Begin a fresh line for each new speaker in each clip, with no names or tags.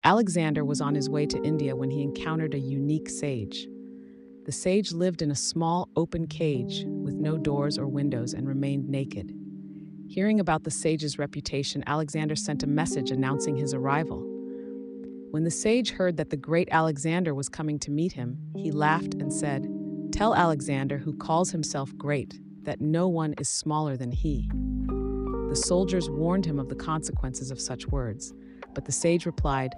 Alexander was on his way to India when he encountered a unique sage. The sage lived in a small, open cage with no doors or windows and remained naked. Hearing about the sage's reputation, Alexander sent a message announcing his arrival. When the sage heard that the great Alexander was coming to meet him, he laughed and said, "Tell Alexander, who calls himself great, that no one is smaller than he." The soldiers warned him of the consequences of such words, but the sage replied,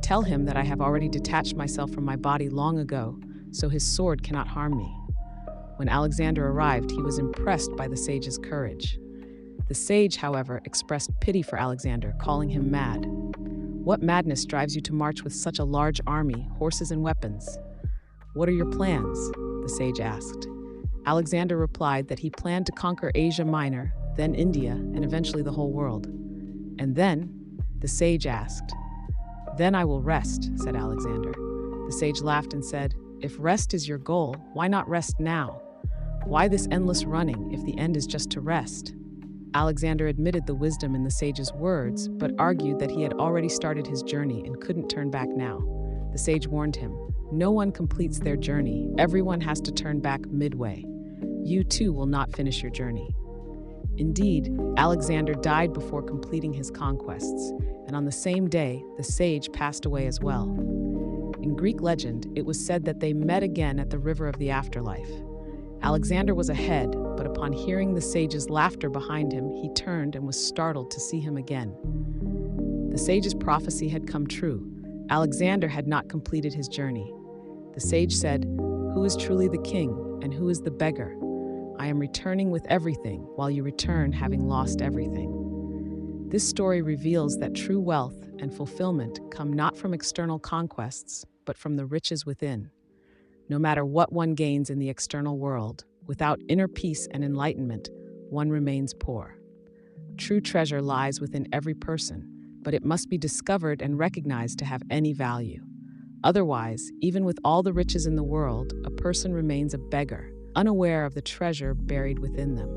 "Tell him that I have already detached myself from my body long ago, so his sword cannot harm me." When Alexander arrived, he was impressed by the sage's courage. The sage, however, expressed pity for Alexander, calling him mad. "What madness drives you to march with such a large army, horses and weapons? What are your plans?" the sage asked. Alexander replied that he planned to conquer Asia Minor, then India, and eventually the whole world. "And then?" the sage asked. "Then I will rest," said Alexander. The sage laughed and said, "If rest is your goal, why not rest now? Why this endless running if the end is just to rest?" Alexander admitted the wisdom in the sage's words, but argued that he had already started his journey and couldn't turn back now. The sage warned him, "No one completes their journey. Everyone has to turn back midway. You too will not finish your journey." Indeed, Alexander died before completing his conquests, and on the same day, the sage passed away as well. In Greek legend, it was said that they met again at the river of the afterlife. Alexander was ahead, but upon hearing the sage's laughter behind him, he turned and was startled to see him again. The sage's prophecy had come true. Alexander had not completed his journey. The sage said, "Who is truly the king, and who is the beggar? I am returning with everything, while you return having lost everything." This story reveals that true wealth and fulfillment come not from external conquests, but from the riches within. No matter what one gains in the external world, without inner peace and enlightenment, one remains poor. True treasure lies within every person, but it must be discovered and recognized to have any value. Otherwise, even with all the riches in the world, a person remains a beggar, unaware of the treasure buried within them.